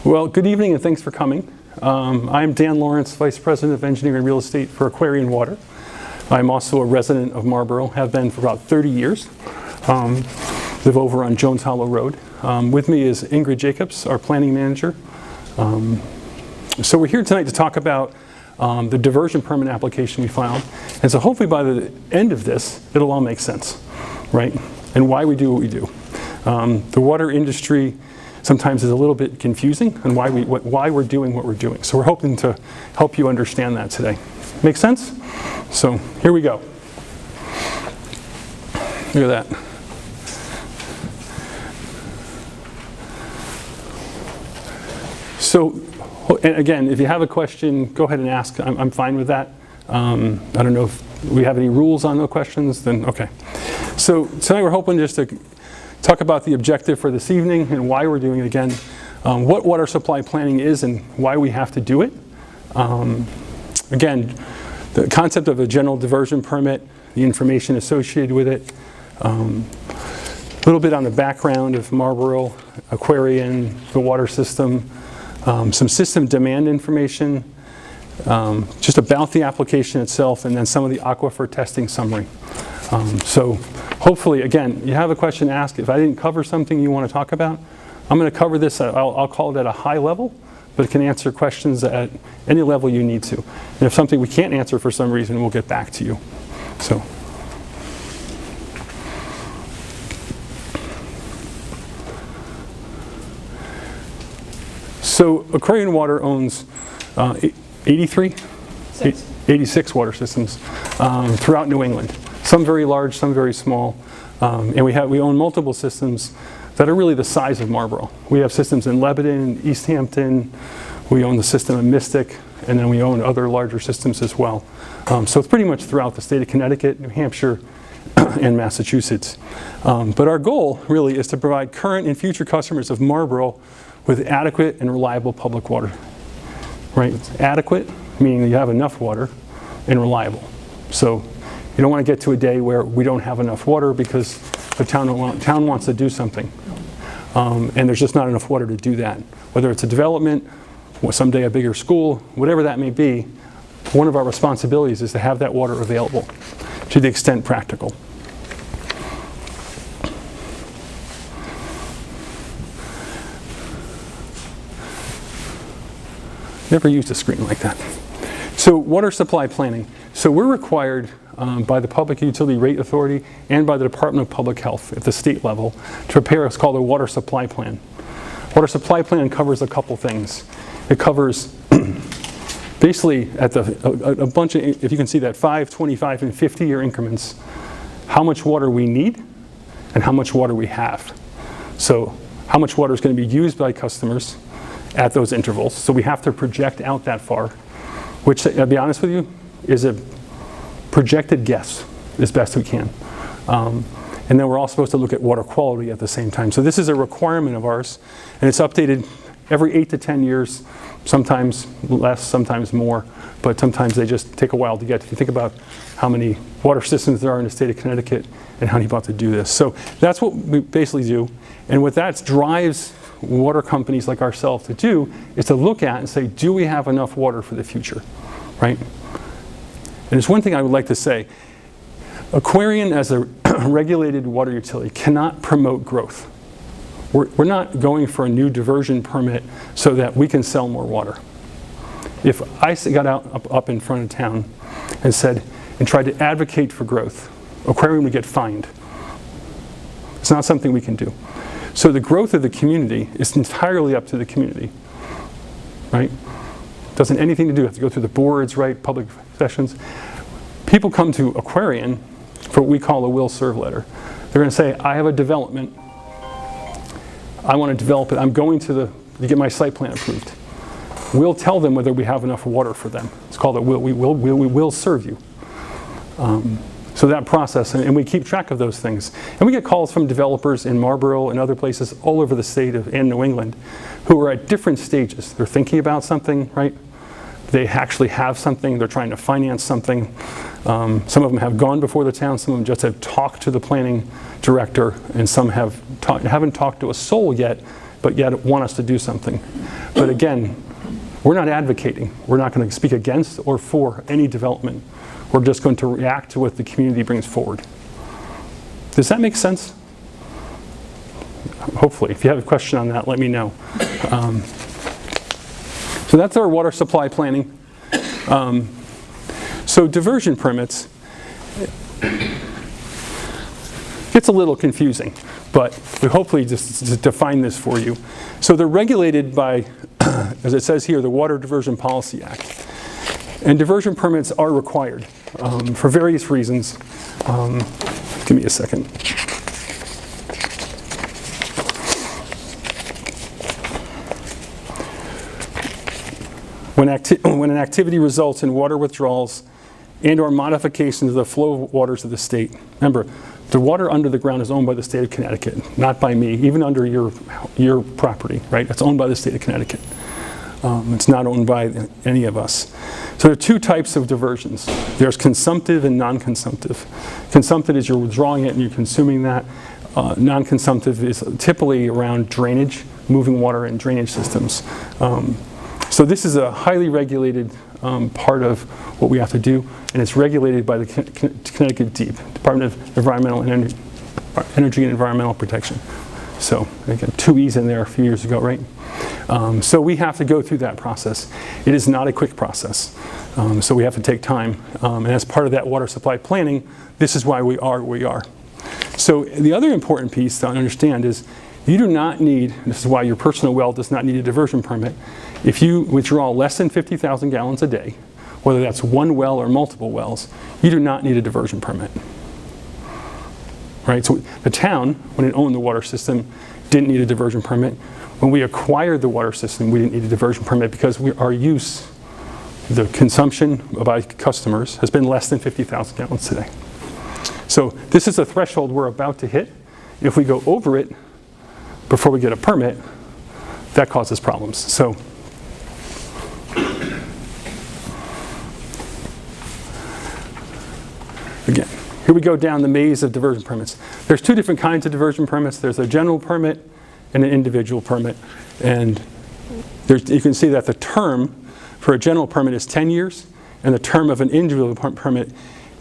Well, good evening and thanks for coming. I'm Dan Lawrence, Vice President of Engineering and Real Estate for Aquarion Water. I'm also a resident of Marlborough, have been for about 30 years. Live over on Jones Hollow Road. With me is Ingrid Jacobs, our planning manager. So we're here tonight to talk about the diversion permit application we filed. And so hopefully by the end of this, it'll all make sense, right? And why we do what we do. The water industry sometimes is a little bit confusing and why we're doing what we're doing. So we're hoping to help you understand that today. Make sense? So here we go. Look at that. So, and again, if you have a question, go ahead and ask. I'm fine with that. I don't know if we have any rules on no questions, then okay. So tonight we're hoping just to talk about the objective for this evening and why we're doing it again, what water supply planning is and why we have to do it. Again, the concept of a general diversion permit, the information associated with it, a little bit on the background of Marlborough, Aquarion, the water system, some system demand information, just about the application itself, and then some of the aquifer testing summary. So hopefully, again, you have a question, ask. If I didn't cover something you want to talk about, I'm going to cover this, I'll call it at a high level, but it can answer questions at any level you need to. And if something we can't answer for some reason, we'll get back to you. So Aquarion Water owns 86 water systems throughout New England. Some very large, some very small. And we own multiple systems that are really the size of Marlborough. We have systems in Lebanon, East Hampton, we own the system in Mystic, and then we own other larger systems as well. So it's pretty much throughout the state of Connecticut, New Hampshire, and Massachusetts. But our goal really is to provide current and future customers of Marlborough with adequate and reliable public water. Right? It's adequate, meaning that you have enough water, and reliable. So you don't want to get to a day where we don't have enough water because the town wants to do something. And there's just not enough water to do that. Whether it's a development, or someday a bigger school, whatever that may be, one of our responsibilities is to have that water available to the extent practical. Never used a screen like that. So water supply planning. So we're required by the Public Utility Rate Authority and by the Department of Public Health at the state level to prepare what's called a water supply plan. Water supply plan covers a couple things. It covers basically at a bunch of, if you can see that, 5, 25, and 50-year increments, how much water we need and how much water we have. So how much water is going to be used by customers at those intervals. So we have to project out that far, which, I'll be honest with you, is a projected guess as best we can. And then we're all supposed to look at water quality at the same time. So this is a requirement of ours, and it's updated every 8 to 10 years, sometimes less, sometimes more, but sometimes they just take a while to get. If you think about how many water systems there are in the state of Connecticut and how you're about to do this. So that's what we basically do. And what that drives water companies like ourselves to do is to look at and say, do we have enough water for the future, right? And there's one thing I would like to say. Aquarion, as a regulated water utility, cannot promote growth. We're not going for a new diversion permit so that we can sell more water. If I got up in front of town and tried to advocate for growth, Aquarion would get fined. It's not something we can do. So the growth of the community is entirely up to the community, right? Doesn't anything to do, have to go through the boards, right, public sessions. People come to Aquarion for what we call a will serve letter. They're going to say, I have a development, I want to develop it, I'm going to get my site plan approved. We'll tell them whether we have enough water for them. It's called a will, we will serve you. So that process, and we keep track of those things. And we get calls from developers in Marlborough and other places all over the state and New England who are at different stages. They're thinking about something, right? They actually have something, they're trying to finance something. Some of them have gone before the town, some of them just have talked to the planning director, and some haven't talked to a soul yet but yet want us to do something. But again, we're not advocating. We're not going to speak against or for any development. We're just going to react to what the community brings forward. Does that make sense? Hopefully. If you have a question on that, let me know. So that's our water supply planning. So diversion permits, it's a little confusing, but we hopefully just define this for you. So they're regulated by, as it says here, the Water Diversion Policy Act. And diversion permits are required for various reasons. Give me a second. When an activity results in water withdrawals and or modifications of the flow of waters of the state. Remember, the water under the ground is owned by the state of Connecticut, not by me, even under your property, right? It's owned by the state of Connecticut. It's not owned by any of us. So there are two types of diversions. There's consumptive and non-consumptive. Consumptive is you're withdrawing it and you're consuming that. Non-consumptive is typically around drainage, moving water in drainage systems. So this is a highly regulated part of what we have to do, and it's regulated by the Connecticut DEEP, Department of Environmental and Energy and Environmental Protection. So again, 2 E's in there a few years ago, right? So we have to go through that process. It is not a quick process, so we have to take time. And as part of that water supply planning, this is why we are where we are. So the other important piece to understand is you do not need, this is why your personal well does not need a diversion permit. If you withdraw less than 50,000 gallons a day, whether that's one well or multiple wells, you do not need a diversion permit. Right? So the town, when it owned the water system, didn't need a diversion permit. When we acquired the water system, we didn't need a diversion permit because our use, the consumption by customers, has been less than 50,000 gallons today. So this is a threshold we're about to hit. If we go over it before we get a permit, that causes problems. So again, here we go down the maze of diversion permits. There's two different kinds of diversion permits. There's a general permit and an individual permit. And you can see that the term for a general permit is 10 years, and the term of an individual permit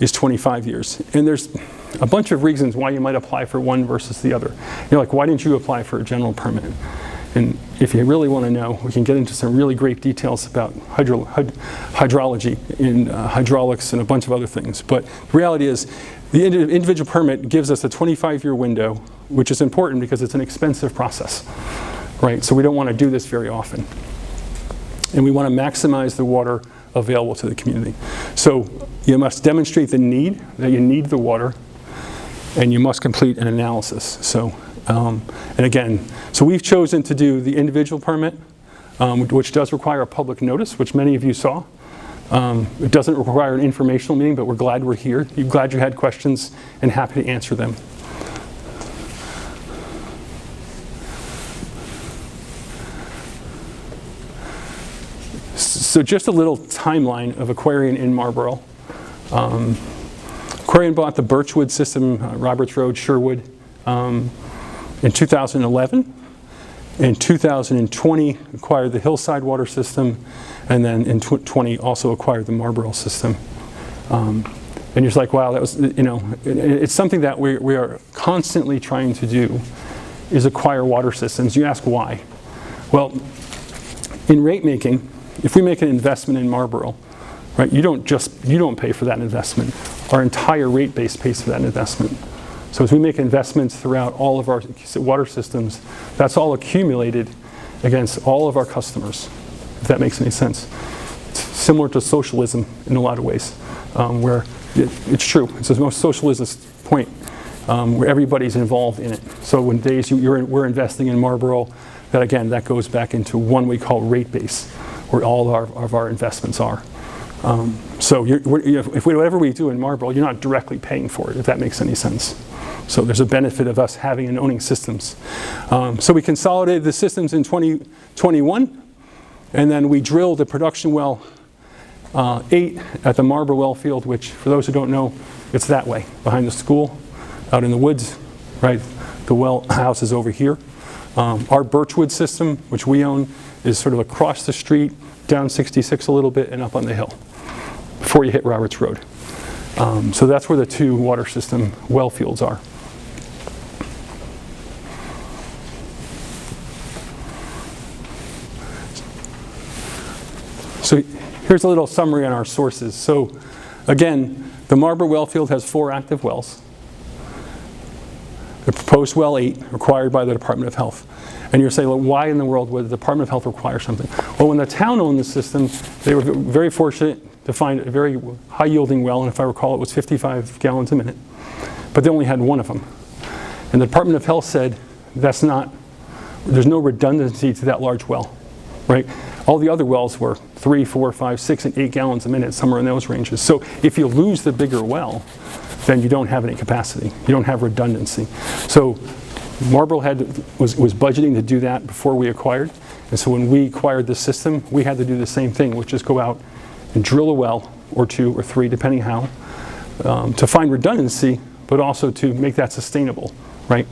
is 25 years. And there's a bunch of reasons why you might apply for one versus the other. You're like, why didn't you apply for a general permit? And if you really want to know, we can get into some really great details about hydrology and hydraulics and a bunch of other things. But the reality is, the individual permit gives us a 25-year window, which is important because it's an expensive process, right? So we don't want to do this very often. And we want to maximize the water available to the community. So you must demonstrate the need, that you need the water, and you must complete an analysis. So, and again, so we've chosen to do the individual permit, which does require a public notice, which many of you saw. It doesn't require an informational meeting, but we're glad we're here. We're glad you had questions and happy to answer them. So just a little timeline of Aquarion in Marlborough. Aquarion bought the Birchwood system, Roberts Road, Sherwood, in 2011. In 2020, acquired the Hillside water system, and then in 2020 also acquired the Marlborough system. And you're just like, wow, that was, you know, it's something that we are constantly trying to do, is acquire water systems. You ask why? Well, in rate making, if we make an investment in Marlborough, right, you don't pay for that investment. Our entire rate base pays for that investment. So as we make investments throughout all of our water systems, that's all accumulated against all of our customers, if that makes any sense. It's similar to socialism in a lot of ways, where it's true. It's the most socialist point, where everybody's involved in it. So when days we're investing in Marlborough, that goes back into one we call rate base, where all of our investments are. So whatever we do in Marlborough, you're not directly paying for it, if that makes any sense. So there's a benefit of us having and owning systems. So we consolidated the systems in 2021, and then we drilled a production well 8 at the Marlborough well field, which for those who don't know, it's that way, behind the school, out in the woods, right? The well house is over here. Our Birchwood system, which we own, is sort of across the street, down 66 a little bit, and up on the hill before you hit Roberts Road. So that's where the two water system well fields are. So here's a little summary on our sources. So again, the Marlborough well field has 4 active wells. The proposed well 8, required by the Department of Health. And you're saying, well, why in the world would the Department of Health require something? Well, when the town owned the system, they were very fortunate to find a very high-yielding well, and if I recall, it was 55 gallons a minute. But they only had 1 of them. And the Department of Health said, there's no redundancy to that large well, right? All the other wells were 3, 4, 5, 6, and 8 gallons a minute, somewhere in those ranges. So if you lose the bigger well, then you don't have any capacity. You don't have redundancy. So Marlborough was budgeting to do that before we acquired. And so when we acquired the system, we had to do the same thing, which is go out and drill a well or 2 or 3, depending how, to find redundancy, but also to make that sustainable, right?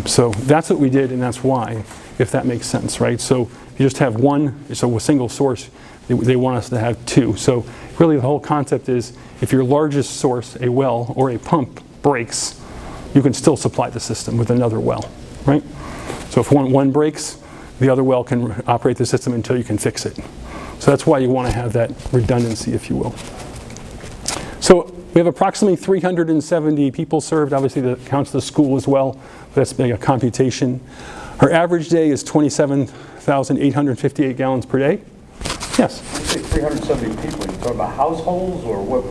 So that's what we did, and that's why, if that makes sense, right? So you just have 1, so a single source, they want us to have 2. So really the whole concept is, if your largest source, a well or a pump, breaks, you can still supply the system with another well, right? So if one breaks, the other well can operate the system until you can fix it. So that's why you want to have that redundancy, if you will. So we have approximately 370 people served. Obviously that counts the school as well. That's being a computation. Our average day is 27,858 gallons per day. Yes? When you say 370 people, are you talking about households or what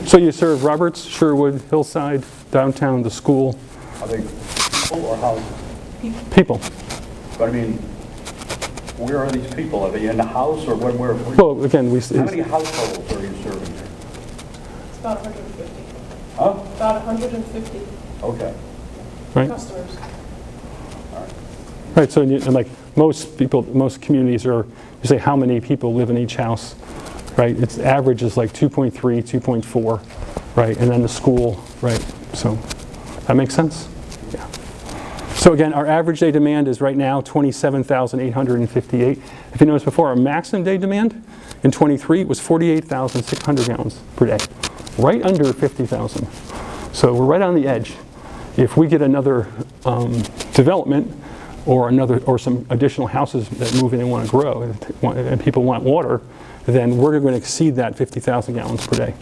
so you serve Roberts, Sherwood, Hillside, downtown, the school. Are they people or houses? People. But I mean, where are these people? Are they in the house or where? Well, again, how many households are you serving here? It's about 150. Huh? About 150 Okay. Right. customers. All right. Right, so and like most people, most communities are, you say how many people live in each house, right? Its average is like 2.3, 2.4, right? And then the school, right? So that makes sense? Yeah. So again, our average day demand is right now 27,858. If you notice before, our maximum day demand in 23 was 48,600 gallons per day, right under 50,000. So we're right on the edge. If we get another development or some additional houses that move in and want to grow and people want water, then we're going to exceed that 50,000 gallons per day.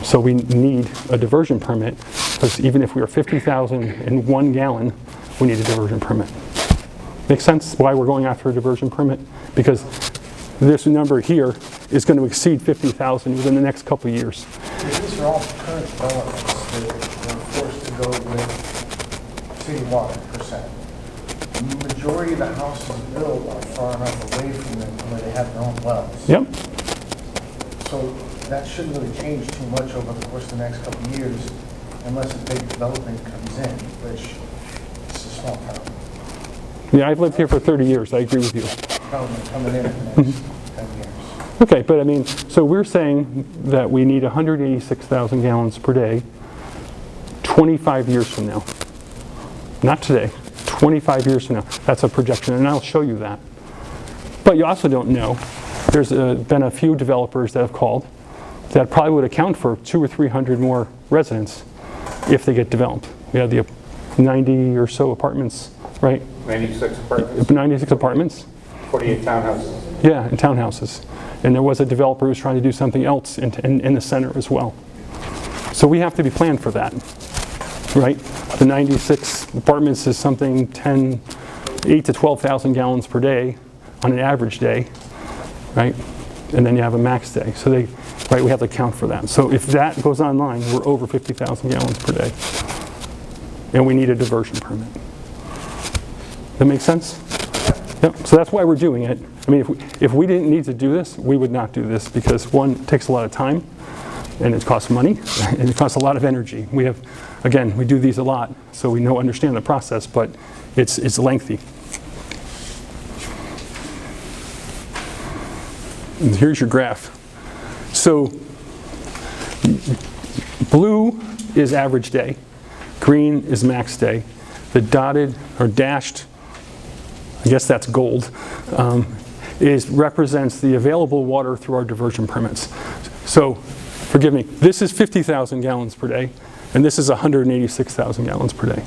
So we need a diversion permit, because even if we are 50,001 gallon, we need a diversion permit. Make sense why we're going after a diversion permit? Because this number here is going to exceed 50,000 within the next couple of years. These are all current developments that are forced to go with city water, %. The majority of the houses built are far enough away from them where they have their own wells. Yep. So that shouldn't really change too much over the course of the next couple of years unless a big development comes in, which it's a small town. Yeah, I've lived here for 30 years. I agree with you. Development coming in the next 10 years. Okay, but I mean, so we're saying that we need 186,000 gallons per day 25 years from now. Not today, 25 years from now. That's a projection, and I'll show you that. But you also don't know. There's been a few developers that have called that probably would account for 200 or 300 more residents if they get developed. We have the 90 or so apartments, right? 96 apartments? 96 apartments. 48 townhouses. Yeah, and townhouses. And there was a developer who was trying to do something else in the center as well. So we have to be planned for that, right? The 96 apartments is something 8 to 12,000 gallons per day on an average day, right? And then you have a max day. So we have to account for that. So if that goes online, we're over 50,000 gallons per day. And we need a diversion permit. That make sense? Yep. So that's why we're doing it. I mean, if we didn't need to do this, we would not do this, because one, it takes a lot of time, and it costs money, and it costs a lot of energy. We do these a lot, so we understand the process, but it's lengthy. And here's your graph. So blue is average day, green is max day. the dotted or dashed, I guess that's gold, represents the available water through our diversion permits. So, forgive me, this is 50,000 gallons per day, and this is 186,000 gallons per day.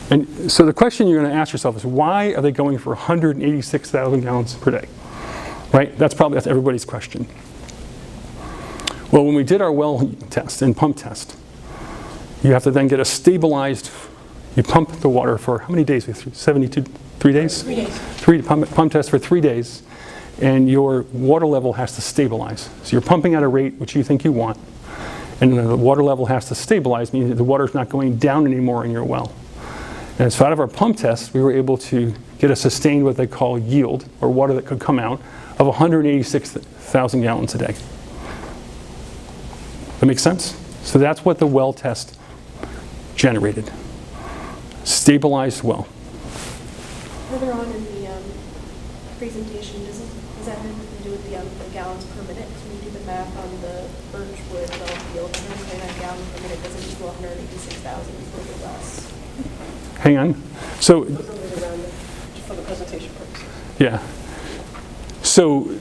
And so the question you're going to ask yourself is, why are they going for 186,000 gallons per day? Right? That's everybody's question. Well, when we did our well test and pump test, you have to then get a stabilized, you pump the water for how many days? 72, 3 days? 3 days. Pump test for 3 days, and your water level has to stabilize. So you're pumping at a rate which you think you want, and the water level has to stabilize, meaning that the water's not going down anymore in your well. And so out of our pump test, we were able to get a sustained, what they call yield, or water that could come out, of 186,000 gallons a day. That makes sense? So that's what the well test generated. Stabilized well. Further on in the presentation, does that have anything to do with the gallons per minute? So when you do the math on the Birchwood well field, 129 gallons per minute doesn't equal 186,000, it's a little less. Hang on. So, Those numbers around it for the presentation purposes. yeah. So,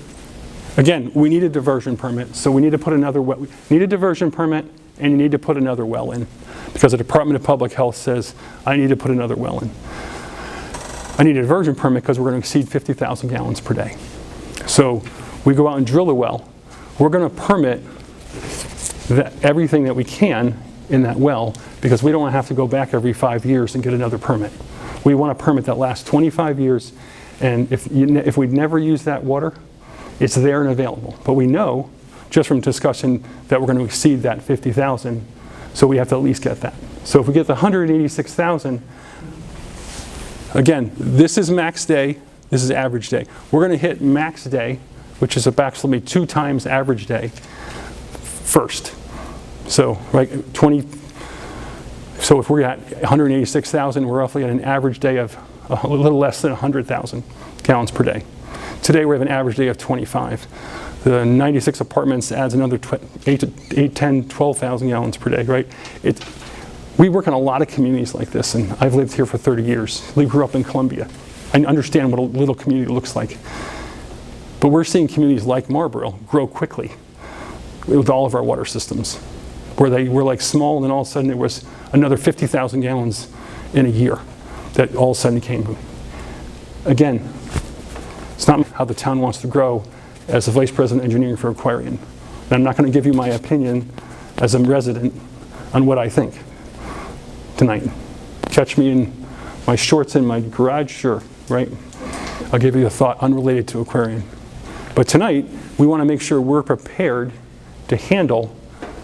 again, we need a diversion permit. So we need to put another well. We need a diversion permit, and you need to put another well in, because the Department of Public Health says I need to put another well in. I need a diversion permit because we're going to exceed 50,000 gallons per day. So we go out and drill a well. We're going to permit everything that we can in that well, because we don't want to have to go back every 5 years and get another permit. We want a permit that lasts 25 years, and if we never use that water, it's there and available. But we know, just from discussion, that we're going to exceed that 50,000, so we have to at least get that. So if we get the 186,000, again, this is max day, this is average day. We're going to hit max day, which is approximately 2 times average day, first. So, right, so if we're at 186,000, we're roughly at an average day of a little less than 100,000 gallons per day. Today we have an average day of 25. The 96 apartments adds another 8, 10, 12,000 gallons per day, right? We work in a lot of communities like this, and I've lived here for 30 years. We grew up in Columbia. I understand what a little community looks like. But we're seeing communities like Marlborough grow quickly with all of our water systems, where they were like small, and then all of a sudden there was another 50,000 gallons in a year that all of a sudden came. Again, it's not how the town wants to grow as the Vice President Engineering for Aquarion. And I'm not going to give you my opinion as a resident on what I think tonight. Catch me in my shorts in my garage, sure, right? I'll give you a thought unrelated to Aquarion. But tonight, we want to make sure we're prepared to handle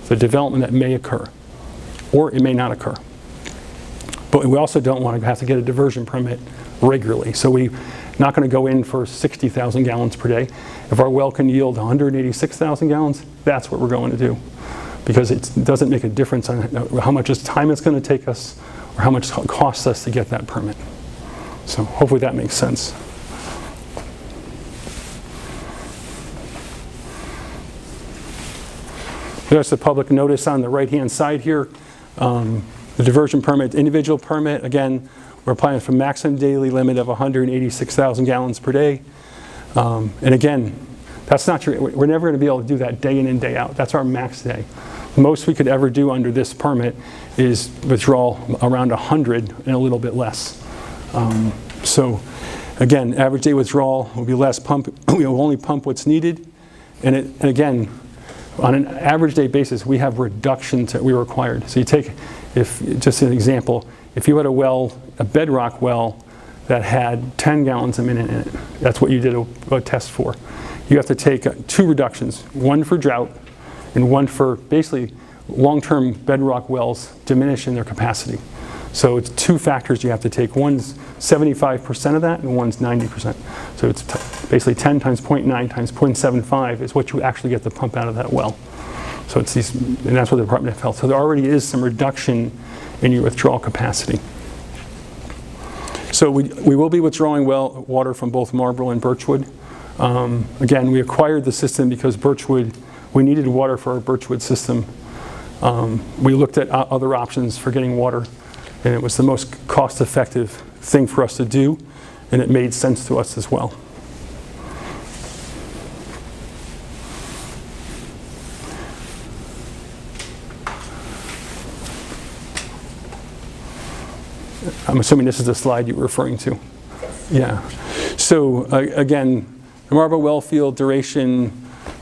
the development that may occur, or it may not occur. But we also don't want to have to get a diversion permit regularly. So we're not going to go in for 60,000 gallons per day. If our well can yield 186,000 gallons, that's what we're going to do. Because it doesn't make a difference on how much time it's going to take us, or how much it costs us to get that permit. So hopefully that makes sense. There's the public notice on the right-hand side here. The diversion permit, individual permit, again, we're applying for maximum daily limit of 186,000 gallons per day. And again, that's not true. We're never going to be able to do that day in and day out. That's our max day. The most we could ever do under this permit is withdrawal around 100 and a little bit less. So again, average day withdrawal will be less pump. We will only pump what's needed. And again, on an average day basis, we have reductions that we required. So you take, just an example, if you had a well, a bedrock well that had 10 gallons a minute in it, that's what you did a test for. You have to take 2 reductions, one for drought and one for basically long-term bedrock wells diminish in their capacity. So it's 2 factors you have to take. One's 75% of that and one's 90%. So it's basically 10 times 0.9 times 0.75 is what you actually get to pump out of that well. So it's these, and that's what the Department of Health. So there already is some reduction in your withdrawal capacity. So we will be withdrawing well water from both Marlborough and Birchwood. Again, we acquired the system because Birchwood, we needed water for our Birchwood system. We looked at other options for getting water, And it was the most cost-effective thing for us to do, and it made sense to us as well. I'm assuming this is the slide you were referring to. Yeah. So again, the Marlborough well field duration,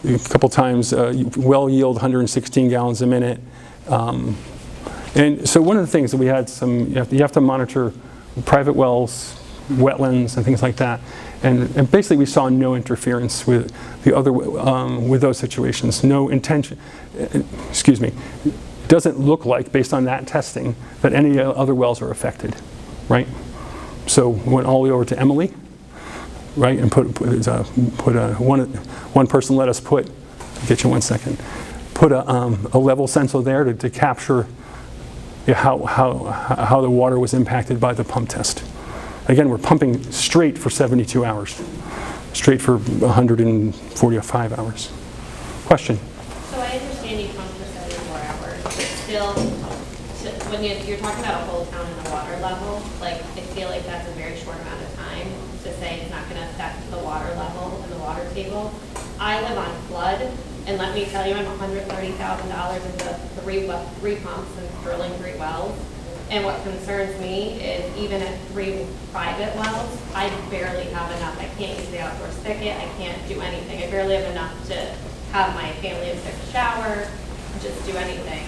a couple times, well yield 116 gallons a minute. And so one of the things that we had you have to monitor private wells, wetlands, and things like that. And basically we saw no interference with the other, with those situations. No intention, excuse me. It doesn't look like, based on that testing, that any other wells are affected, right? So we went all the way over to Emily, right, and one person let us put, I'll get you 1 second, put a level sensor there to capture how the water was impacted by the pump test. Again, we're pumping straight for 72 hours, straight for 145 hours. Question? So I understand you pump for 74 hours, but still, when you're talking about a whole town and the water level, like, I feel like that's a very short amount of time to say it's not going to affect the water level and the water table. I live on flood, and let me tell you, I'm $130,000 into three pumps and drilling 3 wells. And what concerns me is even at 3 private wells, I barely have enough. I can't use the outdoor spigot. I can't do anything. I barely have enough to have my family take a shower, just do anything.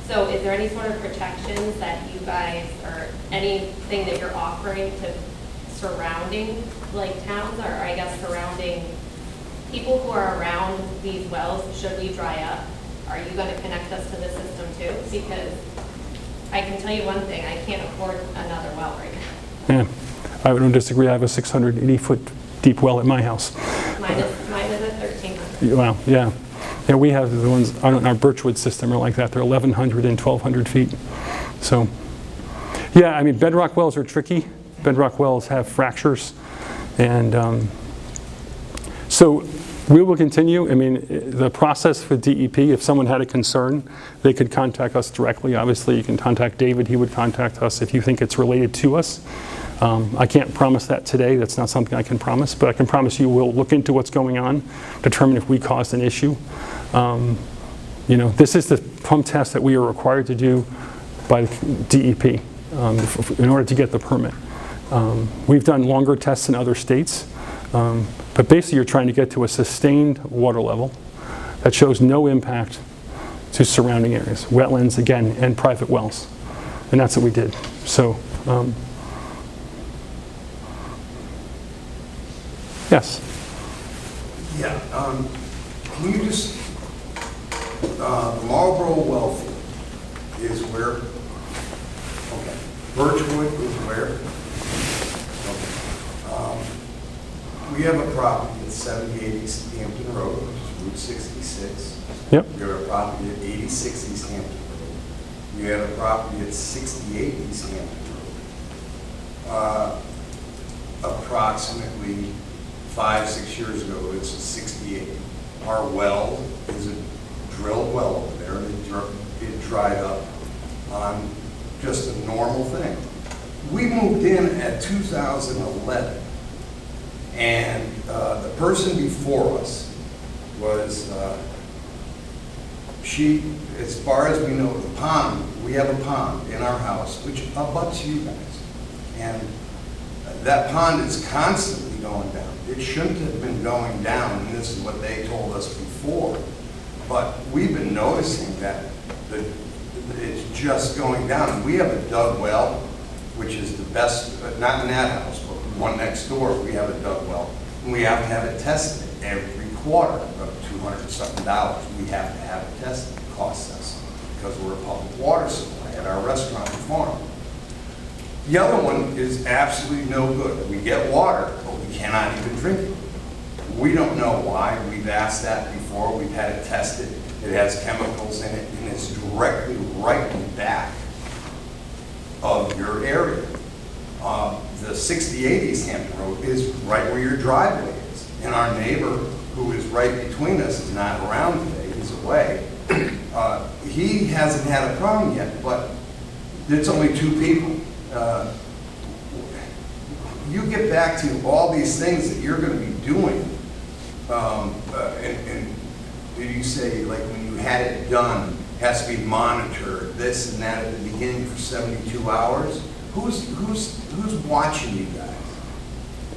So is there any sort of protections that you guys, or anything that you're offering to surrounding like towns, or I guess surrounding people who are around these wells should we dry up? Are you going to connect us to the system too? Because I can tell you one thing, I can't afford another well right now. Yeah, I don't disagree. I have a 680-foot deep well at my house. Mine is at 1,300. Wow, yeah. Yeah, we have the ones on our Birchwood system are like that. They're 1,100 and 1,200 feet. So, yeah, I mean, bedrock wells are tricky. Bedrock wells have fractures. And so we will continue. I mean, the process for DEP, if someone had a concern, they could contact us directly. Obviously, you can contact David. He would contact us if you think it's related to us. I can't promise that today. That's not something I can promise. But I can promise you we'll look into what's going on, determine if we caused an issue. You know, this is the pump test that we are required to do by DEP in order to get the permit. We've done longer tests in other states. But basically, you're trying to get to a sustained water level that shows no impact to surrounding areas, wetlands, again, and private wells. And that's what we did. So, yes? Yeah, can you just, the Marlborough well field is where? Okay. Birchwood is where? We have a property at 7080 East Hampton Road, which is Route 66. Yep. We have a property at 86 East Hampton Road. We have a property at 68 East Hampton Road. Approximately 5-6 years ago, it's 68. Our well is a drilled well over there, and it dried up on just a normal thing. We moved in at 2011. And the person before us was, as far as we know, the pond, we have a pond in our house, which abuts you guys. And that pond is constantly going down. It shouldn't have been going down, and this is what they told us before. But we've been noticing that it's just going down. And we have a dug well, which is the best, not in that house, but one next door, we have a dug well. And we have to have it tested every quarter, about $200-something. We have to have it tested. It costs us because we're a public water supply at our restaurant and farm. The other one is absolutely no good. We get water, but we cannot even drink it. We don't know why. We've asked that before. We've had it tested. It has chemicals in it, and it's directly right in the back of your area. The 68 East Hampton Road is right where your driveway is. And our neighbor, who is right between us, is not around today. He's away. He hasn't had a problem yet, but It's only two people. You get back to all these things that you're going to be doing, and did you say, like, when you had it done, has to be monitored, this and that at the beginning for 72 hours? Who's watching you guys?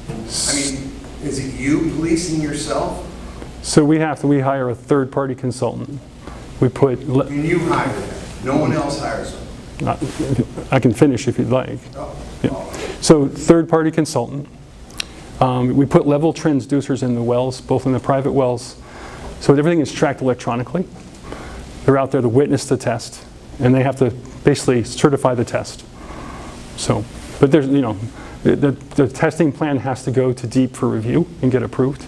I mean, is it you policing yourself? So we hire a third-party consultant. We put, And you hire them? No one else hires them? I can finish if you'd like. Oh. Yeah. So third-party consultant. We put level transducers in the wells, both in the private wells. So everything is tracked electronically. They're out there to witness the test, and they have to basically certify the test. So, but there's, you know, the testing plan has to go to DEEP for review and get approved.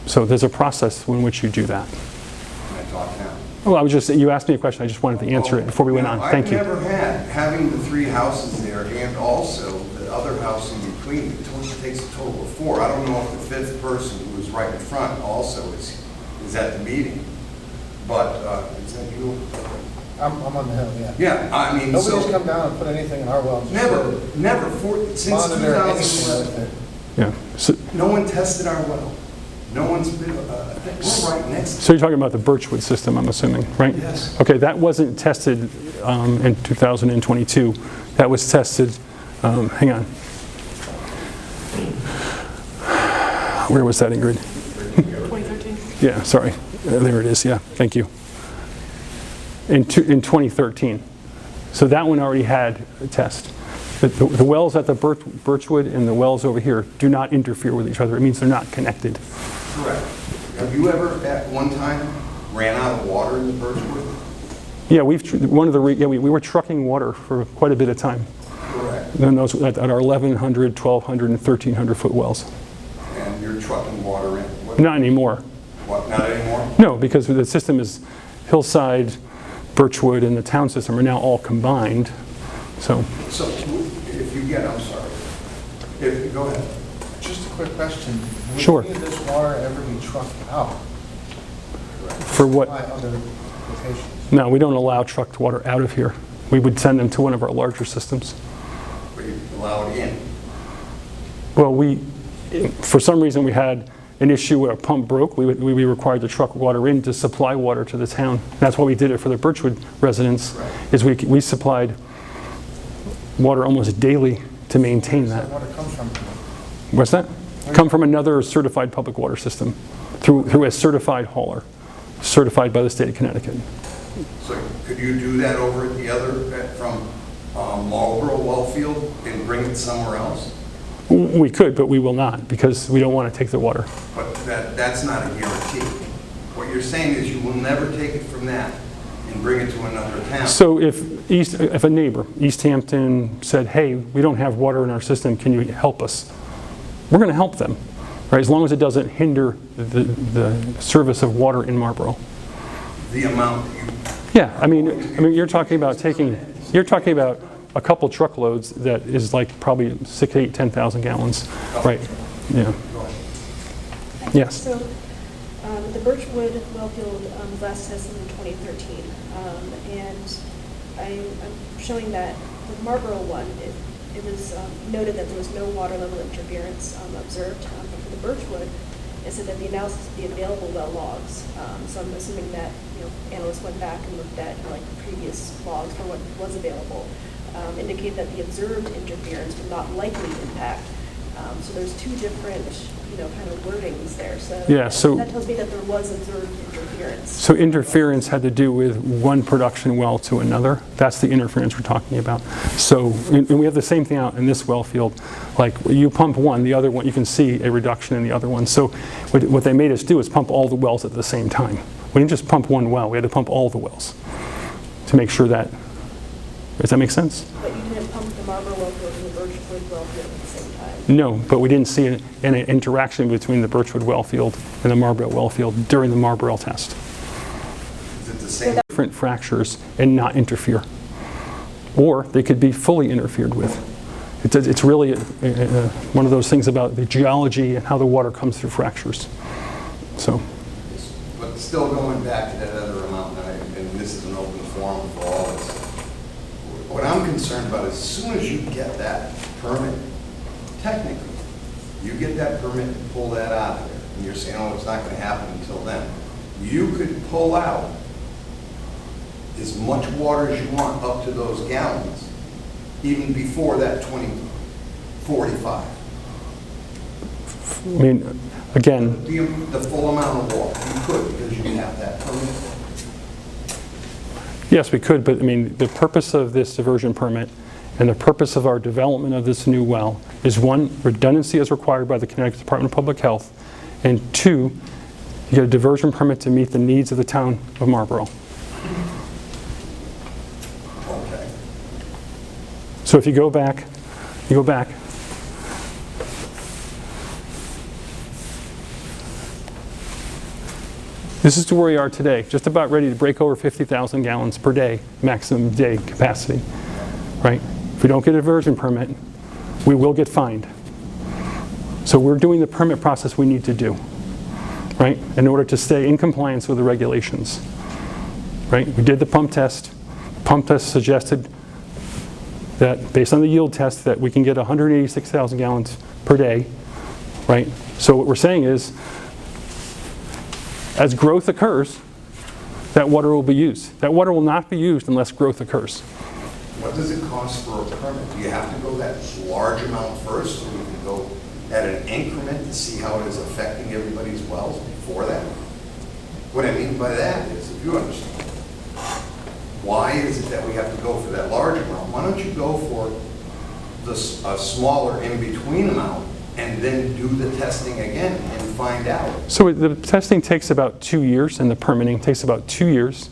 So there's a process in which you do that. Can I talk now? Well, I was just, you asked me a question, I just wanted to answer it before we went on. Thank you. I've never had, having the 3 houses there and also the other house in between, it takes a total of 4. I don't know if the 5th person who was right in front also is at the meeting. But, is that you? I'm on the hill, yeah. Yeah, I mean, Nobody's so, come down and put anything in our wells. never, since Monitor anything 2011, with it. Yeah. So, no one tested our well. No one's been, we're right next to so you're talking about the Birchwood system, I'm assuming, right? Yes. Okay, that wasn't tested in 2022. That was tested, hang on. Where was that, Ingrid? 2013. Yeah, sorry. There it is, yeah, thank you. In 2013. So that one already had a test. The wells at the Birchwood and the wells over here do not interfere with each other. It means they're not connected. Correct. Have you ever, at one time, ran out of water in the Birchwood? Yeah, we were trucking water for quite a bit of time. Correct. Then those at our 1,100, 1,200, and 1,300 foot wells. And you're trucking water in? Not anymore. What, not anymore? No, because the system is Hillside, Birchwood, and the town system are now all combined. So So, if you get, I'm sorry. Go ahead. Just a quick question. Sure. Would any of this water ever be trucked out for what? by other locations? No, we don't allow trucked water out of here. We would send them to one of our larger systems. But you allow it in? Well, for some reason, we had an issue where a pump broke. We would be required to truck water in to supply water to the town. That's why we did it for the Birchwood residents, is we supplied water almost daily to maintain that. Where does that water come from? What's that? Come from another certified public water system through a certified hauler, certified by the state of Connecticut. So could you do that over at the other, from Marlborough well field and bring it somewhere else? We could, but we will not, because we don't want to take the water. But that's not a guarantee. What you're saying is you will never take it from that and bring it to another town. So if a neighbor, East Hampton, said, hey, we don't have water in our system, can you help us? We're going to help them, right? As long as it doesn't hinder the service of water in Marlborough. The amount that you... Yeah, I mean, you're talking about a couple truckloads that is like probably 6, 8, 10,000 gallons, right? Yeah. Yes. So the Birchwood wellfield was last tested in 2013, and I'm showing that with Marlborough one, it was noted that there was no water level interference observed. But for the Birchwood, it said that the analysis of the available well logs. So I'm assuming that analysts went back and looked at like previous logs for what was available, indicate that the observed interference would not likely impact. So there's two different kind of wordings there. So, Yeah, so that tells me that there was observed interference. So interference had to do with one production well to another. That's the interference we're talking about. So, and we have the same thing out in this well field. Like you pump one, the other one, you can see a reduction in the other one. So what they made us do is pump all the wells at the same time. We didn't just pump one well, we had to pump all the wells to make sure that, does that make sense? But you didn't pump the Marlborough wellfield and the Birchwood wellfield at the same time. No, but we didn't see an interaction between the Birchwood wellfield and the Marlborough wellfield during the Marlborough test. Is it the same? Different fractures and not interfere. Or they could be fully interfered with. It's really one of those things about the geology and how the water comes through fractures. So, But still going back to that other amount, and this is an open forum for all of us. What I'm concerned about is as soon as you get that permit, technically, you get that permit and pull that out of there, and you're saying, oh, it's not going to happen until then. You could pull out as much water as you want up to those gallons, even before that 2045. I mean, again, The full amount of water, you could, because you have that permit. yes, we could, but I mean, the purpose of this diversion permit and the purpose of our development of this new well is, one, redundancy as required by the Connecticut Department of Public Health, and two, you get a diversion permit to meet the needs of the town of Marlborough. Okay. So if you go back, this is to where we are today, just about ready to break over 50,000 gallons per day, maximum day capacity, right? If we don't get a diversion permit, we will get fined. So we're doing the permit process we need to do, right, in order to stay in compliance with the regulations, right? We did the pump test. Pump test suggested that, based on the yield test, that we can get 186,000 gallons per day, right? So what we're saying is, as growth occurs, that water will be used. That water will not be used unless growth occurs. What does it cost for a permit? Do you have to go that large amount first, so we can go at an increment to see how it is affecting everybody's wells before that? What I mean by that is, if you understand, why is it that we have to go for that large amount? Why don't you go for a smaller in-between amount and then do the testing again and find out? So the testing takes about 2 years, and the permitting takes about 2 years,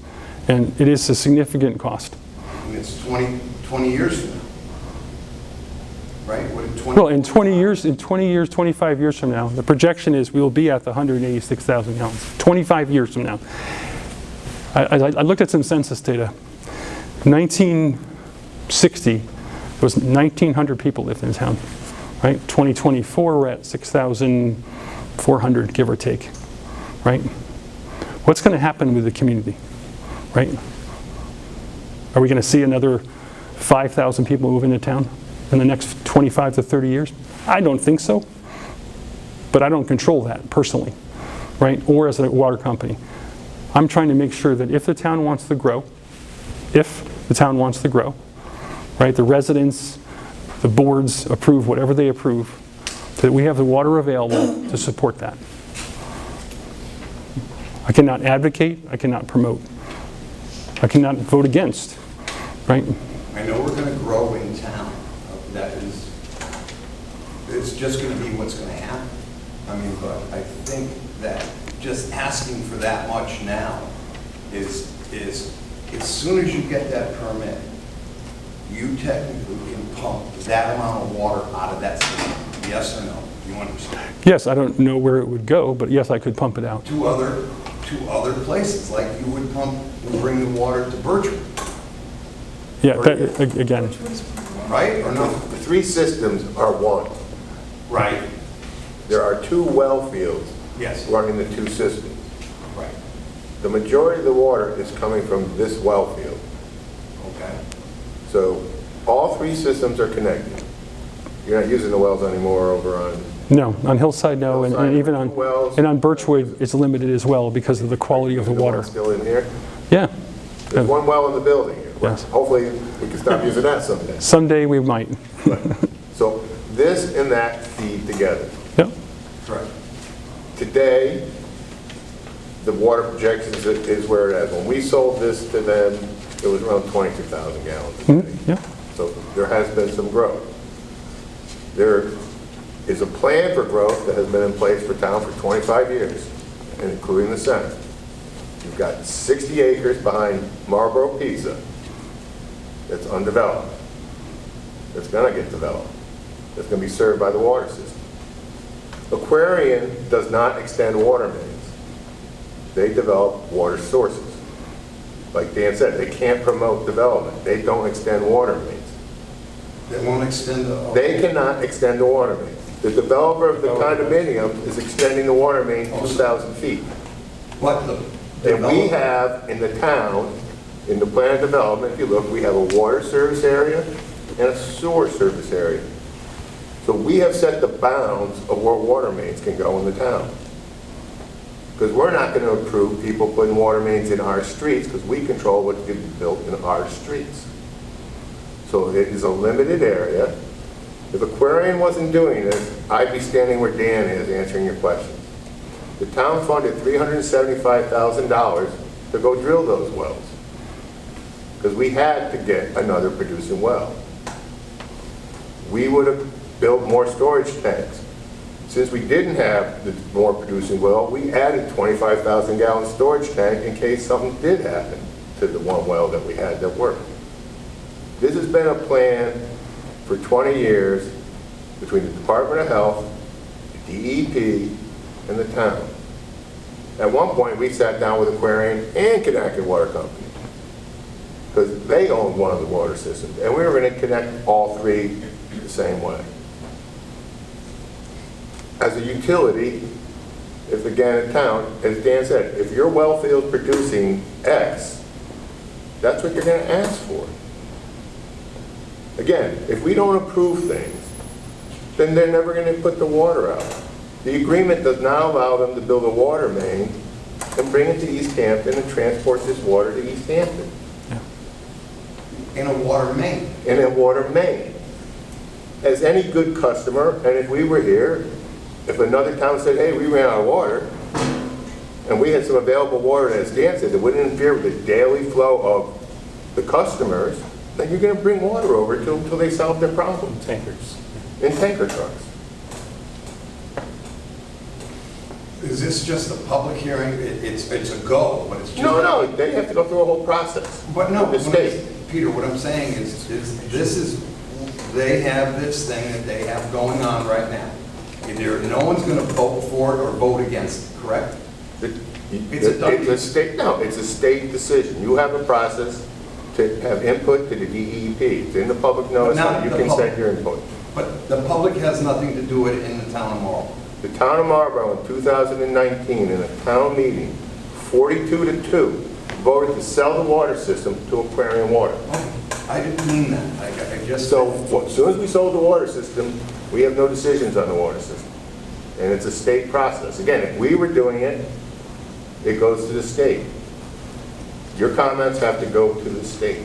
and it is a significant cost. And it's 20 years from now, right? What, in 20 Well, in 20 years, 25 years from now, the projection is we will be at the 186,000 gallons. 25 years from now. I looked at some census data. 1960, there was 1,900 people lived in town, right? 2024, we're at 6,400, give or take, right? What's going to happen with the community, right? Are we going to see another 5,000 people move into town in the next 25 to 30 years? I don't think so, but I don't control that personally, right? Or as a water company. I'm trying to make sure that if the town wants to grow, right, the residents, the boards approve whatever they approve, that we have the water available to support that. I cannot advocate, I cannot promote, I cannot vote against, right? I know we're going to grow in town. That is, it's just going to be what's going to happen. I mean, but I think that just asking for that much now is as soon as you get that permit, you technically can pump that amount of water out of that system. Yes or no? You understand? Yes, I don't know where it would go, but yes, I could pump it out. To other places, like you would pump and bring the water to Birchwood, Yeah, that, again, right? Or no? The three systems are one. Right. There are two well fields Yes. running the two systems. Right. The majority of the water is coming from this well field. Okay. So all three systems are connected. You're not using the wells anymore over on, no, on Hillside, no, and Hillside, even on, wells. and on Birchwood, it's limited as well because of the quality of the one water. still in here. Yeah, There's one well in the building here. Yes. Hopefully we can stop using that someday. someday we might. So this and that feed together. Yep. Correct. Today, the water projections is where it is. When we sold this to them, it was around 22,000 gallons a day. Yeah. So there has been some growth. There is a plan for growth that has been in place for town for 25 years, including the center. You've got 60 acres behind Marlborough Pizza that's undeveloped. That's going to get developed. That's going to be served by the water system. Aquarion does not extend water mains. They develop water sources. Like Dan said, they can't promote development. They don't extend water mains. They won't extend the... They cannot extend the water main. The developer of the condominium is extending the water main 2,000 feet. What the... And we have in the town, In the plan of development, if you look, we have a water service area and a sewer service area. So we have set the bounds of where water mains can go in the town. Because we're not going to approve people putting water mains in our streets because we control what can be built in our streets. So it is a limited area. If Aquarion wasn't doing this, I'd be standing where Dan is answering your questions. The town funded $375,000 to go drill those wells because we had to get another producing well. We would have built more storage tanks. Since we didn't have the more producing well, we added 25,000 gallon storage tank in case something did happen to the one well that we had that worked. This has been a plan for 20 years between the Department of Health, the DEP, and the town. At one point, we sat down with Aquarion and Aquarion Water Company because they owned one of the water systems, and we were going to connect all three the same way. As a utility, if again a town, as Dan said, if your well field's producing X, that's what you're going to ask for. Again, if we don't approve things, then they're never going to put the water out. The agreement does not allow them to build a water main and bring it to East Hampton and transport this water to East Hampton. In a water main. In a water main. As any good customer, and if we were here, if another town said, hey, we ran out of water, and we had some available water, and as Dan said, that wouldn't interfere with the daily flow of the customers, then you're going to bring water over until they solve their problem. Tankers. In tanker trucks. Is this just a public hearing? It's a go, but it's just... No, they have to go through a whole process. But no, with the state. Peter, what I'm saying is they have this thing that they have going on right now. No one's going to vote for it or vote against it, correct? It's a state decision. You have a process to have input to the DEP. It's in the public notice, and you can send your input. But the public has nothing to do with it in the town of Marlborough. The town of Marlborough in 2019, in a town meeting, 42-2, voted to sell the water system to Aquarion Water. I didn't mean that. I just... So as soon as we sold the water system, we have no decisions on the water system. And it's a state process. Again, if we were doing it, it goes to the state. Your comments have to go to the state.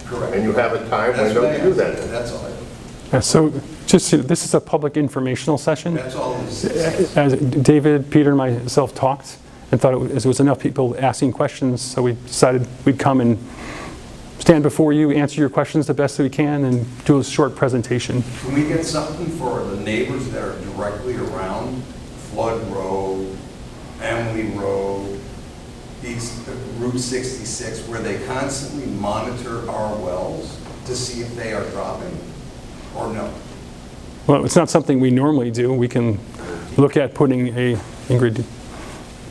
Correct. And you have a time window to do that. That's all. So just, this is a public informational session. That's all this is. As David, Peter, and myself talked and thought it was enough people asking questions, so we decided we'd come and stand before you, answer your questions the best that we can, and do a short presentation. Can we get something for the neighbors that are directly around Flood Road, Emily Road, Route 66, where they constantly monitor our wells to see if they are dropping, or no? Well, it's not something we normally do. We can look at putting a ingredient.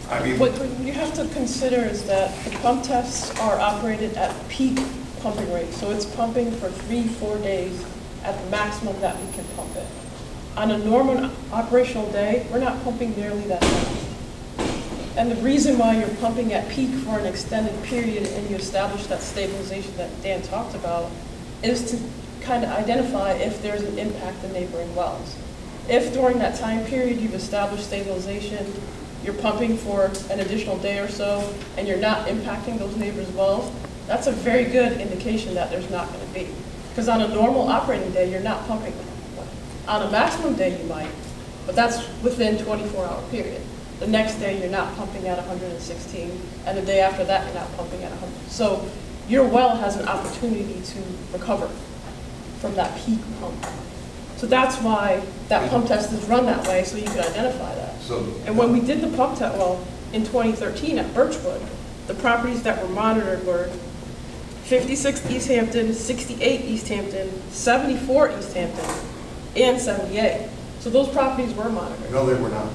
I mean, What you have to consider is that the pump tests are operated at peak pumping rate. So it's pumping for 3-4 days at the maximum that we can pump it. On a normal operational day, we're not pumping nearly that much. And the reason why you're pumping at peak for an extended period and you establish that stabilization that Dan talked about is to kind of identify if there's an impact in neighboring wells. If during that time period you've established stabilization, you're pumping for an additional day or so, and you're not impacting those neighbors' wells, that's a very good indication that there's not going to be. Because on a normal operating day, you're not pumping. On a maximum day, you might, but that's within 24-hour period. The next day, you're not pumping at 116, and the day after that, you're not pumping at 100. So your well has an opportunity to recover from that peak pump. So that's why that pump test is run that way, so you can identify that. And when we did the pump test, well, in 2013 at Birchwood, the properties that were monitored were 56 East Hampton, 68 East Hampton, 74 East Hampton, and 78. So those properties were monitored. no, they were not.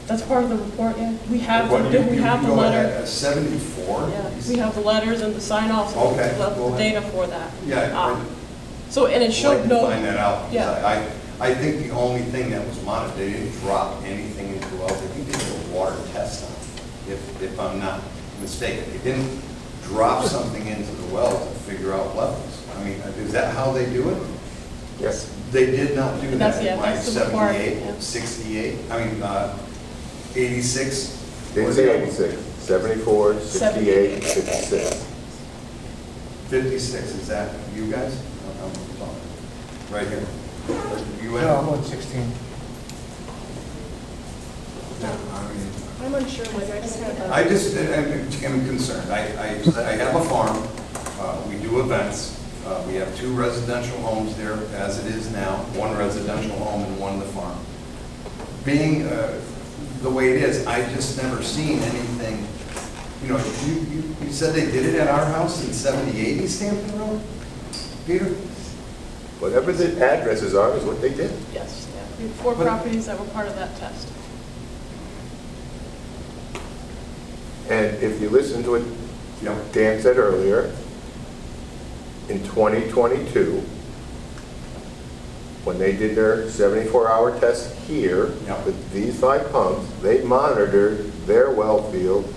That's part of the report, yeah. We have What, the letter. At 74? Yeah, we have the letters and the sign-offs and Okay, the go ahead. data for that. Yeah, So, and it I'd showed like no. to find that out. because Yeah. I think the only thing that was monitored, they didn't drop anything into wells. I think they did a water test on it, if I'm not mistaken. They didn't drop something into the well to figure out levels. I mean, is that how they do it? Yes. They did not do That's- that yeah, in like that's the requirement, 78, yeah. 68, 86. Didn't say 86, 74, 68, 56. 56, is that you guys? Right here. You No, in? I'm on 16. Yeah, I mean, I'm unsure whether I just have a. I just am concerned. I have a farm, we do events, we have 2 residential homes there as it is now, 1 residential home and 1 the farm. Being the way it is, I just never seen anything, you know, you said they did it at our house in 7080 East Hampton Road? Peter? Whatever the addresses are is what they did. Yes, yeah. We have 4 But- properties that were part of that test. And if you listen to what Yep. Dan said earlier, in 2022, when they did their 74-hour test here Yep. with these 5 pumps, they monitored their well field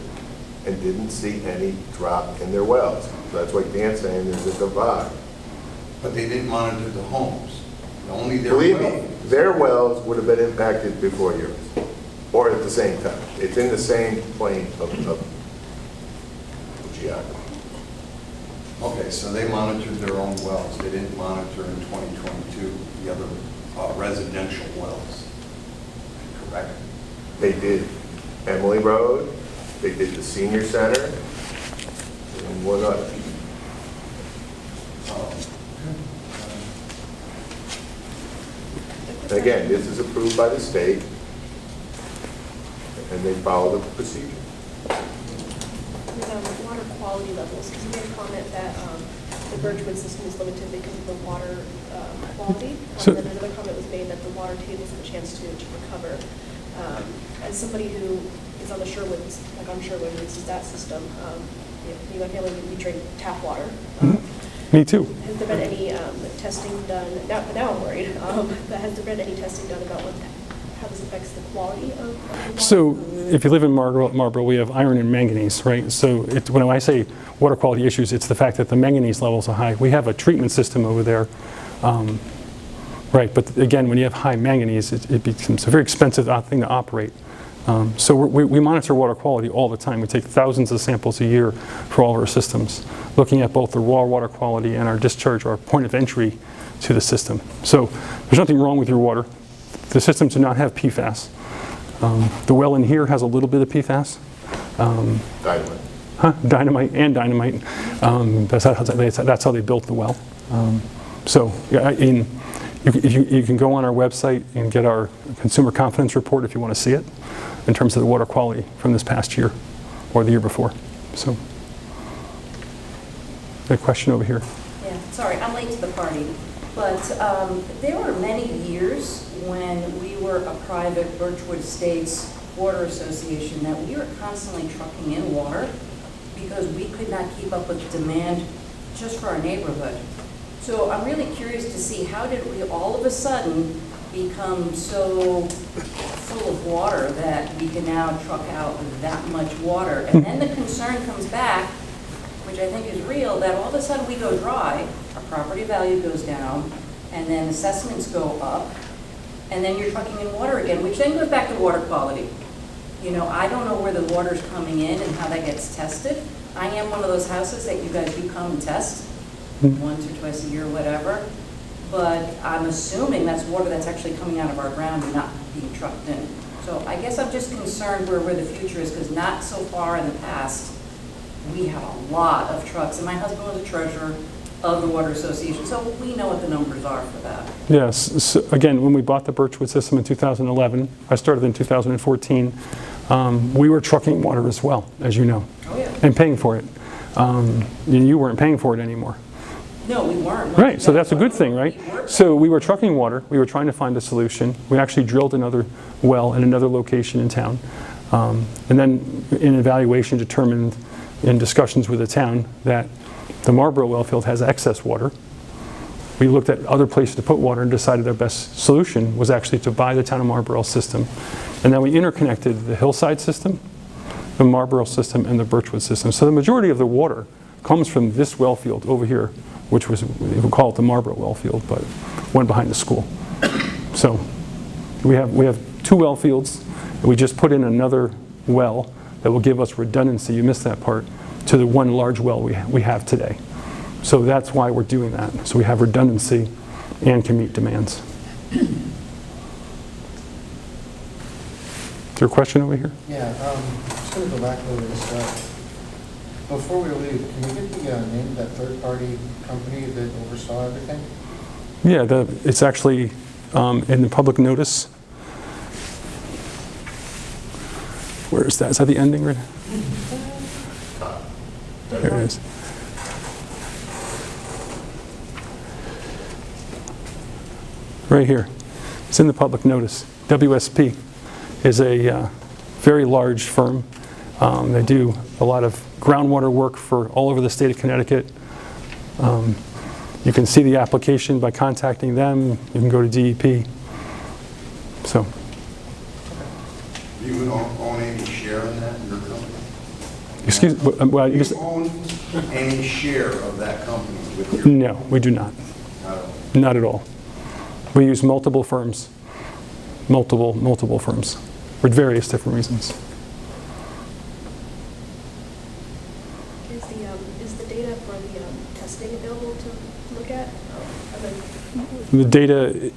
and didn't see any drop in their wells. So that's what Dan's saying, there's a divide. But they didn't monitor the homes, only their Believe well. me, their wells would have been impacted before yours, or at the same time. It's in the same plane of geography. Okay, so they monitored their own wells. They didn't monitor in 2022 the other residential wells. Correct? They did Emily Road, they did the senior center, and one other. And again, this is approved by the state, and they follow the procedure. With water quality levels, because you made a comment that the Birchwood system is limited because of the water quality. So- And then another comment was made that the water tables have a chance to recover. As somebody who is on the Sherwoods, like on Sherwood, uses that system, you know, family, we drink tap water. Me too. Has there been any testing done, now I'm worried, but has there been any testing done about how this affects the quality of the water? So if you live in Marlborough, we have iron and manganese, right? So when I say water quality issues, it's the fact that the manganese levels are high. We have a treatment system over there, right? But again, when you have high manganese, it becomes a very expensive thing to operate. So we monitor water quality all the time. We take thousands of samples a year for all of our systems, looking at both the raw water quality and our discharge, our point of entry to the system. So there's nothing wrong with your water. The systems do not have PFAS. The well in here has a little bit of PFAS. Dynamite. Dynamite and dynamite. That's how they built the well. So yeah, you can go on our website and get our consumer confidence report if you want to see it, in terms of the water quality from this past year or the year before. So, a question over here. Yeah, sorry, I'm late to the party, but there were many years when we were a private Birchwood Estates Water Association that we were constantly trucking in water because we could not keep up with demand just for our neighborhood. So I'm really curious to see, how did we all of a sudden become so full of water that we can now truck out that much water? And then the concern comes back, which I think is real, that all of a sudden we go dry, our property value goes down, and then assessments go up, and then you're trucking in water again, which then goes back to water quality. You know, I don't know where the water's coming in and how that gets tested. I am one of those houses that you guys do come and test once or twice a year, whatever. But I'm assuming that's water that's actually coming out of our ground and not being trucked in. So I guess I'm just concerned where the future is, because not so far in the past, we had a lot of trucks. And my husband was a treasurer of the Water Association, so we know what the numbers are for that. Yes. So again, when we bought the Birchwood system in 2011, I started in 2014, we were trucking water as well, as you know, Oh, yeah. and paying for it. You weren't paying for it anymore. No, we weren't. Right, so that's a good thing, right? So we were trucking water, we were trying to find a solution. We actually drilled another well in another location in town. And then in evaluation determined in discussions with the town that the Marlborough well field has excess water. We looked at other places to put water and decided our best solution was actually to buy the town of Marlborough system. And then we interconnected the Hillside system the Marlborough system, and the Birchwood system. So the majority of the water comes from this well field over here, which was, we call it the Marlborough well field, but one behind the school. So we have 2 well fields. We just put in another well that will give us redundancy, you missed that part, to the one large well we have today. So that's why we're doing that. So we have redundancy and can meet demands. Is there a question over here? Yeah, just going to go back a little bit. Before we leave, can we get the name of that third-party company that oversaw everything? Yeah, it's actually in the public notice. Where is that? Is that the ending right? There it is. Right here. It's in the public notice. WSP is a very large firm. They do a lot of groundwater work for all over the state of Connecticut. You can see the application by contacting them. You can go to DEP. So. Do you own any share in that, in your company? Excuse me. Well, Do you own any share of that company with your? no, we do not. Not at all. Not at all. We use multiple firms. Multiple firms for various different reasons. Is the data for the testing available to look at? The data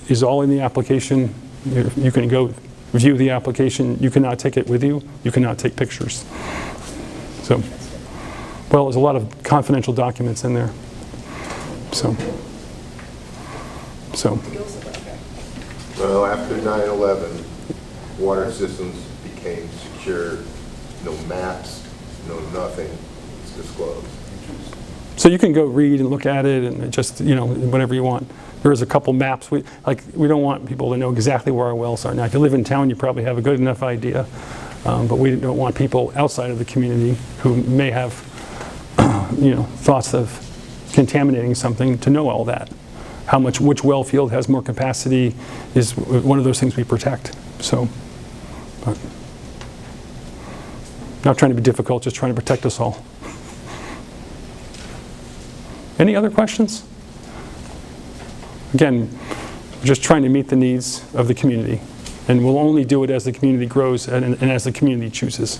is all in the application. You can go view the application. You cannot take it with you. You cannot take pictures. So, well, there's a lot of confidential documents in there. So. Well, after 9/11, water systems became secure. No maps, no nothing. It's disclosed. So you can go read and look at it and just, whatever you want. There is a couple maps. We don't want people to know exactly where our wells are. Now, if you live in town, you probably have a good enough idea. But we don't want people outside of the community who may have, thoughts of contaminating something to know all that. Which well field has more capacity is one of those things we protect. So, but not trying to be difficult, just trying to protect us all. Any other questions? Again, we're just trying to meet the needs of the community. And we'll only do it as the community grows and as the community chooses.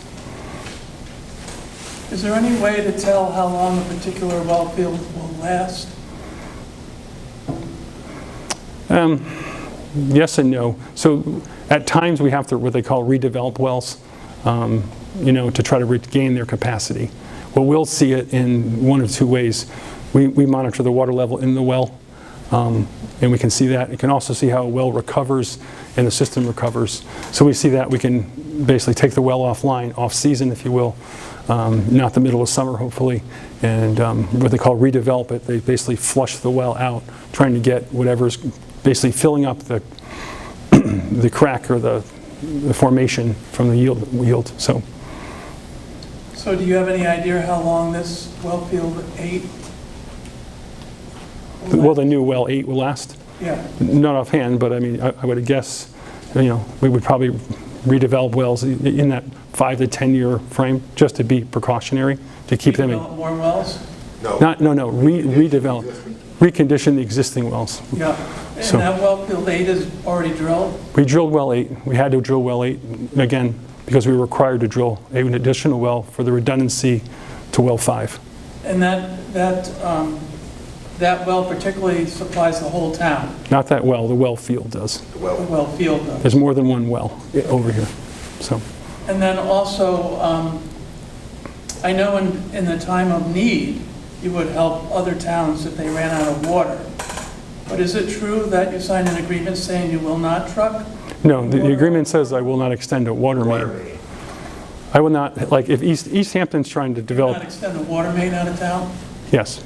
Is there any way to tell how long a particular well field will last? Yes and no. So at times we have to what they call redevelop wells, to try to regain their capacity. Well, we'll see it in one of 2 ways. We monitor the water level in the well, and we can see that. You can also see how a well recovers and the system recovers. So we see that. We can basically take the well offline, off season, if you will, not the middle of summer, hopefully, and what they call redevelop it. They basically flush the well out, trying to get whatever's basically filling up the the crack or the formation from the yield. So So do you have any idea how long this well field 8? well, the new well 8 will last. Yeah. Not offhand, but I mean, I would guess, we would probably redevelop wells in that 5 to 10 year frame, just to be precautionary, to keep them in. Develop more wells? No. No, redevelop, recondition the existing wells. Yeah. And So- that well field 8 is already drilled? We drilled well 8. We had to drill well 8, again, because we were required to drill an additional well for the redundancy to well 5. And that well particularly supplies the whole town? Not that well, the well field does. The well field does? There's more than one well over here, so. And then also, I know in the time of need, you would help other towns if they ran out of water. But is it true that you signed an agreement saying you will not truck? No, the agreement says I will not extend a water main. I will not, like if East Hampton's trying to Not develop, extend a water main out of town? yes,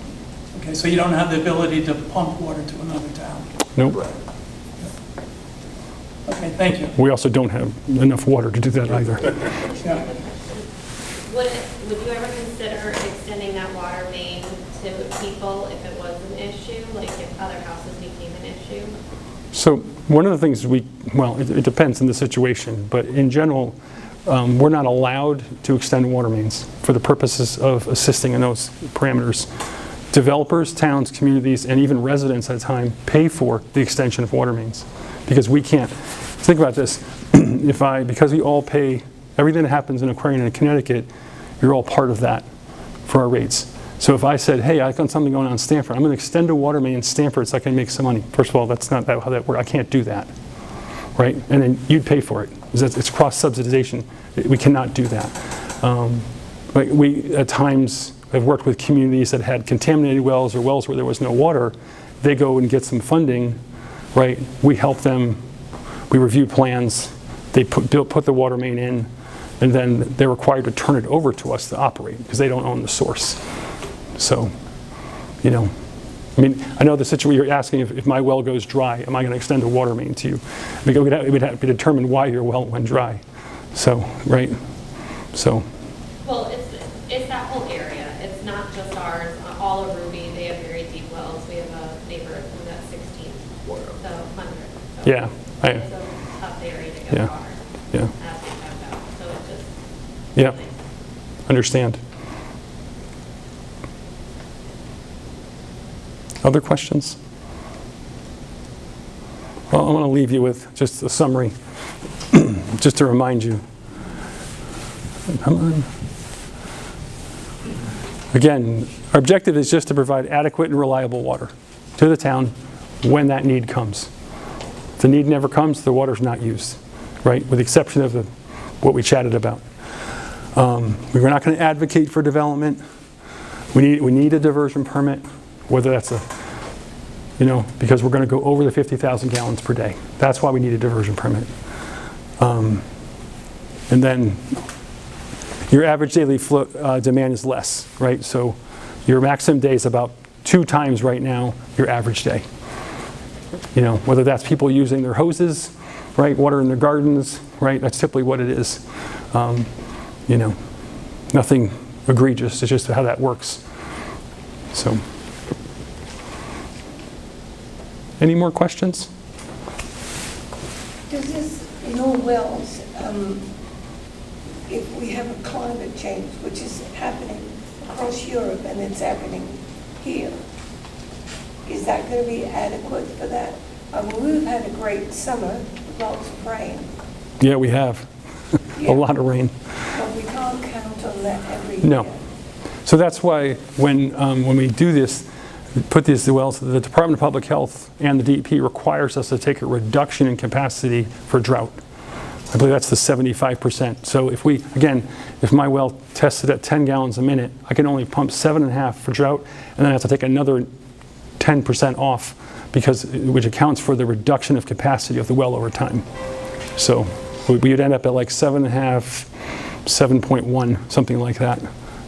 Okay, so you don't have the ability to pump water to another town? nope. Okay, thank you. We also don't have enough water to do that either. Yeah. Would you ever consider extending that water main to people if it was an issue, like if other houses became an issue? So one of the things it depends on the situation, but in general, we're not allowed to extend water mains for the purposes of assisting in those parameters. Developers, towns, communities, and even residents at a time pay for the extension of water mains because we can't. Think about this. Because we all pay everything that happens in Aquarion and Connecticut, you're all part of that for our rates. So if I said, hey, I got something going on in Stamford, I'm going to extend a water main in Stamford so I can make some money. First of all, that's not how that works. I can't do that, right? And then you'd pay for it. It's cross-subsidization. We cannot do that. We, at times, have worked with communities that had contaminated wells or wells where there was no water. They go and get some funding, right? We help them. We review plans. They put the water main in, and then they're required to turn it over to us to operate because they don't own the source. So, I mean, I know the situation you're asking if my well goes dry, am I going to extend a water main to you? It would have to be determined why your well went dry. So, right? So. Well, it's that whole area. It's not just ours. All of Ruby, they have very deep wells. We have a neighbor who's at 16, so 100. So Yeah. it's a tough area to get water. Yeah. As we found out. So it's just. Yeah. Understand. Other questions? Well, I want to leave you with just a summary, just to remind you. Come on. Again, our objective is just to provide adequate and reliable water to the town when that need comes. If the need never comes, the water's not used, right? With the exception of what we chatted about. We're not going to advocate for development. We need a diversion permit. Whether that's because we're going to go over the 50,000 gallons per day. That's why we need a diversion permit. And then your average daily demand is less, right? So your maximum day is about 2 times right now your average day. Whether that's people using their hoses, right? Water in their gardens, right? That's typically what it is. Nothing egregious. It's just how that works. So. Any more questions? Does this, in all wells, if we have a climate change, which is happening across Europe and it's happening here, is that going to be adequate for that? We've had a great summer with lots of rain. Yeah, we have. Yeah. A lot of rain. But we can't count on that every year. No. So that's why when we do this, put these wells, the Department of Public Health and the DEP requires us to take a reduction in capacity for drought. I believe that's the 75%. So if my well tested at 10 gallons a minute, I can only pump 7.5 for drought, and then I have to take another 10% off which accounts for the reduction of capacity of the well over time. So we'd end up at like 7.5, 7.1, something like that,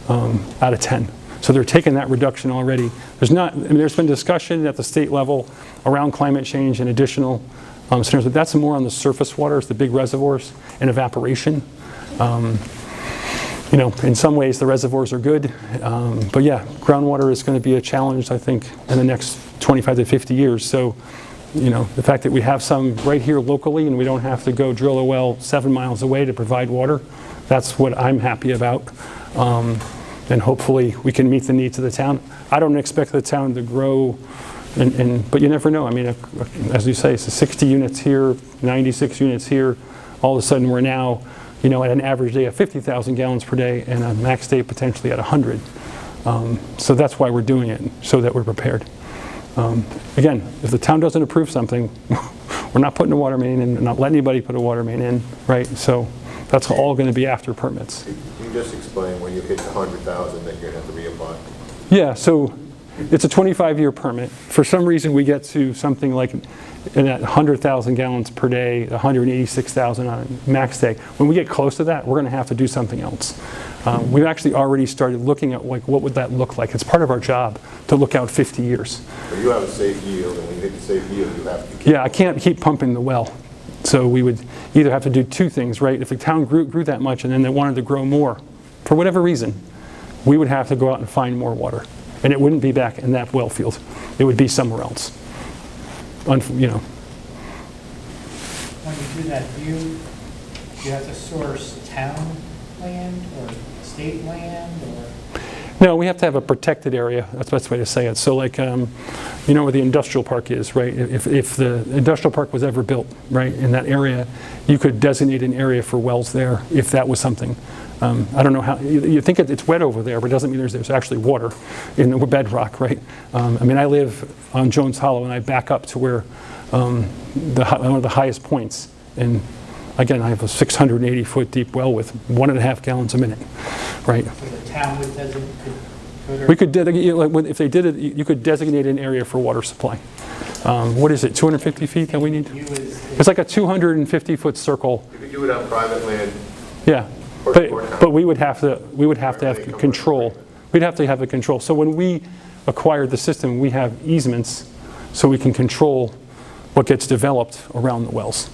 out of 10. So they're taking that reduction already. There's been discussion at the state level around climate change and additional centers, but that's more on the surface waters, the big reservoirs, and evaporation. In some ways the reservoirs are good, but yeah, groundwater is going to be a challenge, I think, in the next 25 to 50 years. So, the fact that we have some right here locally and we don't have to go drill a well 7 miles away to provide water, that's what I'm happy about. And hopefully we can meet the needs of the town. I don't expect the town to grow, but you never know. I mean, as you say, it's 60 units here, 96 units here. All of a sudden we're now, at an average day of 50,000 gallons per day and a max day potentially at 100. So that's why we're doing it, so that we're prepared. Again, if the town doesn't approve something, we're not putting a water main in, and not letting anybody put a water main in, right? So that's all going to be after permits. Can you just explain when you hit the 100,000 that you're going to have to reapply? Yeah, so it's a 25-year permit. For some reason, we get to something like in that 100,000 gallons per day, 186,000 on a max day. When we get close to that, we're going to have to do something else. We've actually already started looking at what would that look like. It's part of our job to look out 50 years. So you have a safe yield, and when you hit the safe yield, you have to Yeah, I can't keep pumping the well. So we would either have to do 2 things, right? If the town grew that much and then they wanted to grow more, for whatever reason, we would have to go out and find more water. And it wouldn't be back in that well field. It would be somewhere else. When you do that, do you have to source town land or state land or? No, we have to have a protected area. That's the best way to say it. So like, you know where the industrial park is, right? If the industrial park was ever built, right, in that area, you could designate an area for wells there if that was something. I don't know how, you think it's wet over there, but it doesn't mean there's actually water in the bedrock, right? I mean, I live on Jones Hollow and I back up to where one of the highest points. And again, I have a 680-foot deep well with 1.5 gallons a minute, right? So the town would designate? We could, if they did it, you could designate an area for water supply. What is it, 250 feet that we need? It's like a 250-foot circle. You could do it on private land. Yeah, but we would have to have control. We'd have to have the control. So when we acquired the system, we have easements so we can control what gets developed around the wells.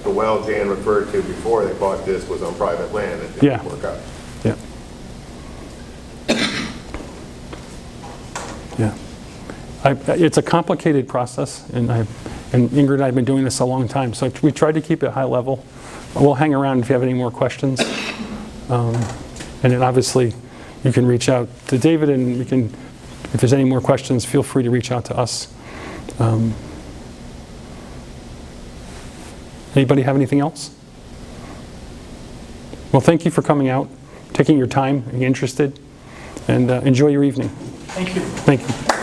The well Dan referred to before they bought this was on private land. It Yeah. didn't work out. Yeah. Yeah. It's a complicated process, and Ingrid and I have been doing this a long time, so we tried to keep it high level. We'll hang around if you have any more questions. And then obviously, you can reach out to David, and if there's any more questions, feel free to reach out to us. Anybody have anything else? Well, thank you for coming out, taking your time, being interested, and enjoy your evening. Thank you. Thank you.